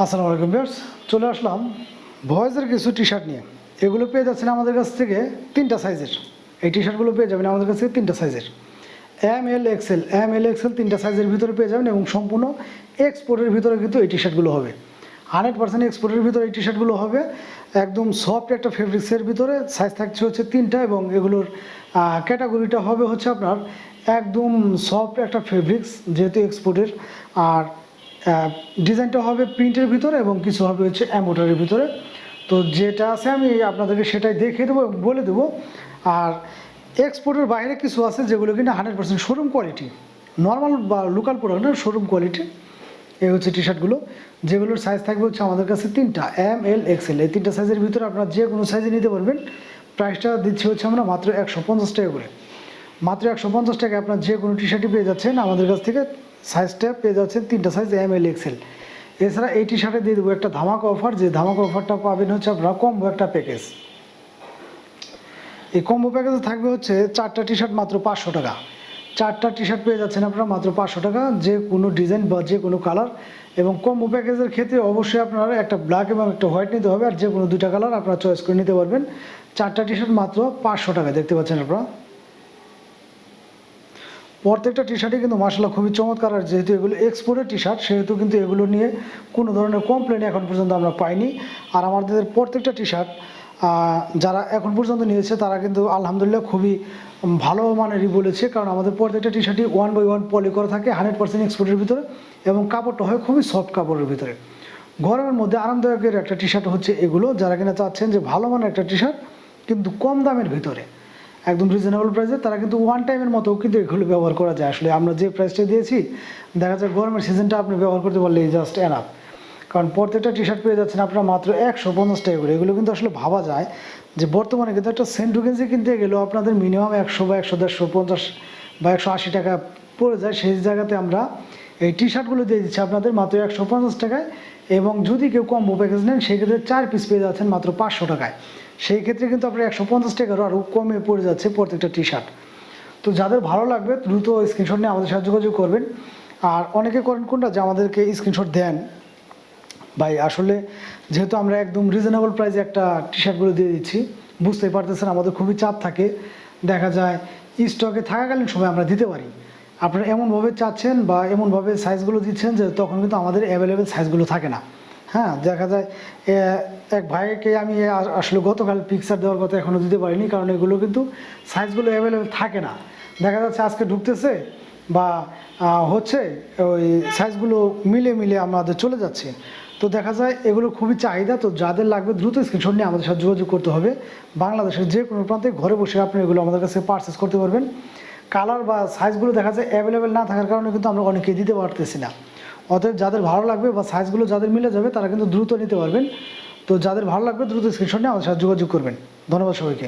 আসসালামু আলাইকুম ভিউয়ার্স, চলে আসলাম বয়েজের কিছু টি শার্ট নিয়ে। এগুলো পেয়ে যাচ্ছেন আমাদের কাছ থেকে তিনটা সাইজের। এই টি শার্টগুলো পেয়ে যাবেন আমাদের কাছ থেকে তিনটা সাইজের, এম এল এক্সেল তিনটা সাইজের ভিতরে পেয়ে যাবেন এবং সম্পূর্ণ এক্সপোর্টের ভিতরে কিন্তু এই টি শার্টগুলো হবে। 100% এক্সপোর্টের ভিতরে এই টি শার্টগুলো হবে। একদম সফট একটা ফেব্রিক্সের ভিতরে সাইজ থাকছে হচ্ছে তিনটা এবং এগুলোর ক্যাটাগরিটা হবে হচ্ছে আপনার একদম সফট একটা ফেব্রিক্স যেহেতু এক্সপোর্টের। আর ডিজাইনটা হবে প্রিন্টের ভিতরে এবং কিছু হবে হচ্ছে এমব্রয়ডারির ভিতরে। তো যেটা আছে আমি আপনাদেরকে সেটাই দেখিয়ে দেবো এবং বলে দেবো। আর এক্সপোর্টের বাইরে কিছু আছে যেগুলো কিনা 100% শোরুম কোয়ালিটি, নর্মাল বা লোকাল প্রোডাক্ট না, শোরুম কোয়ালিটি। এই হচ্ছে টি শার্টগুলো, যেগুলোর সাইজ থাকবে হচ্ছে আমাদের কাছে তিনটা, এম এল এক্সেল। এই তিনটা সাইজের ভিতরে আপনারা যে কোনো সাইজে নিতে পারবেন। প্রাইসটা দিচ্ছি হচ্ছে আমরা মাত্র 150 টাকা করে। মাত্র 150 টাকায় আপনার যে কোনো টি শার্টই পেয়ে যাচ্ছেন আমাদের কাছ থেকে। সাইজটা পেয়ে যাচ্ছেন তিনটা সাইজ, এম এল এক্সেল। এছাড়া এই টি শার্টে দিয়ে দেবো একটা ধামাকা অফার, যে ধামাকা অফারটা পাবেন হচ্ছে আপনারা কম্বো একটা প্যাকেজ। এই কম্বো প্যাকেজে থাকবে হচ্ছে 4টা টি শার্ট মাত্র 500 টাকা। 4টা টি শার্ট পেয়ে যাচ্ছেন আপনারা মাত্র 500 টাকা, যে কোনো ডিজাইন বা যে কোনো কালার। এবং কম্বো প্যাকেজের ক্ষেত্রে অবশ্যই আপনারা একটা ব্ল্যাক এবং একটা হোয়াইট নিতে হবে, আর যে কোনো দুইটা কালার আপনারা চয়েস করে নিতে পারবেন। 4টা টি শার্ট মাত্র 500 টাকা, দেখতে পাচ্ছেন আপনারা। প্রত্যেকটা টি শার্টই কিন্তু মাশাআল্লাহ খুবই চমৎকার। আর যেহেতু এগুলো এক্সপোর্টের টি শার্ট সেহেতু কিন্তু এগুলো নিয়ে কোনো ধরনের কমপ্লেন এখন পর্যন্ত আমরা পাইনি। আর আমাদের প্রত্যেকটা টি শার্ট যারা এখন পর্যন্ত নিয়েছে তারা কিন্তু আলহামদুলিল্লাহ খুবই ভালো মানেরই বলেছে, কারণ আমাদের প্রত্যেকটা টি শার্টই 1/1 পলি করা থাকে 100% এক্সপোর্টের ভিতরে এবং কাপড়টা হয় খুবই সফট কাপড়ের ভিতরে। গরমের মধ্যে আরামদায়কের একটা টি শার্ট হচ্ছে এগুলো। যারা কিনা চাচ্ছেন যে ভালো মানের একটা টি শার্ট কিন্তু কম দামের ভিতরে, একদম রিজনেবল প্রাইসে, তারা কিন্তু ওয়ান টাইমের মতো কিন্তু এগুলো ব্যবহার করা যায়। আসলে আমরা যে প্রাইসটা দিয়েছি দেখা যায় গরমের সিজনটা আপনি ব্যবহার করতে পারলে জাস্ট এনাফ। কারণ প্রত্যেকটা টি শার্ট পেয়ে যাচ্ছেন আপনারা মাত্র 150 টাকা করে। এগুলো কিন্তু আসলে ভাবা যায় যে বর্তমানে কিন্তু একটা সেন্টু গেঞ্জি কিনতে গেলেও আপনাদের মিনিমাম 100 বা 100, 150 বা 180 টাকা পড়ে যায়। সেই জায়গাতে আমরা এই টি শার্টগুলো দিয়ে দিচ্ছি আপনাদের মাত্র 150 টাকায়। এবং যদি কেউ কম্বো প্যাকেজ নেন সেক্ষেত্রে 4 পিস পেয়ে যাচ্ছেন মাত্র 500 টাকায়। সেই ক্ষেত্রে কিন্তু আপনার 150 টাকারও আরও কমে পড়ে যাচ্ছে প্রত্যেকটা টি শার্ট। তো যাদের ভালো লাগবে দ্রুত স্ক্রিনশট নিয়ে আমাদের সাথে যোগাযোগ করবেন। আর অনেকে করেন কোনটা, যে আমাদেরকে স্ক্রিনশট দেন ভাই, আসলে যেহেতু আমরা একদম রিজনেবল প্রাইসে একটা টি শার্টগুলো দিয়ে দিচ্ছি, বুঝতেই পারতেছেন আমাদের খুবই চাপ থাকে। দেখা যায় স্টকে থাকাকালীন সময় আমরা দিতে পারি, আপনারা এমনভাবে চাচ্ছেন বা এমনভাবে সাইজগুলো দিচ্ছেন যে তখন কিন্তু আমাদের অ্যাভেলেবেল সাইজগুলো থাকে না। হ্যাঁ, দেখা যায় এক ভাইকে আমি আসলে গতকাল পিকচার দেওয়ার কথা এখনও দিতে পারিনি, কারণ এগুলো কিন্তু সাইজগুলো অ্যাভেলেবেল থাকে না। দেখা যাচ্ছে আজকে ঢুকতেছে বা হচ্ছে ওই সাইজগুলো মিলে আমাদের চলে যাচ্ছে। তো দেখা যায় এগুলো খুবই চাহিদা। তো যাদের লাগবে দ্রুত স্ক্রিনশট নিয়ে আমাদের সাথে যোগাযোগ করতে হবে। বাংলাদেশের যে কোনো প্রান্তে ঘরে বসে আপনি এগুলো আমাদের কাছে পারচেস করতে পারবেন। কালার বা সাইজগুলো দেখা যায় অ্যাভেলেবেল না থাকার কারণে কিন্তু আমরা অনেকেই দিতে পারতেছি না। অতএব যাদের ভালো লাগবে বা সাইজগুলো যাদের মিলে যাবে তারা কিন্তু দ্রুত নিতে পারবেন। তো যাদের ভালো লাগবে দ্রুত স্ক্রিনশট নিয়ে আমাদের সাথে যোগাযোগ করবেন। ধন্যবাদ সবাইকে।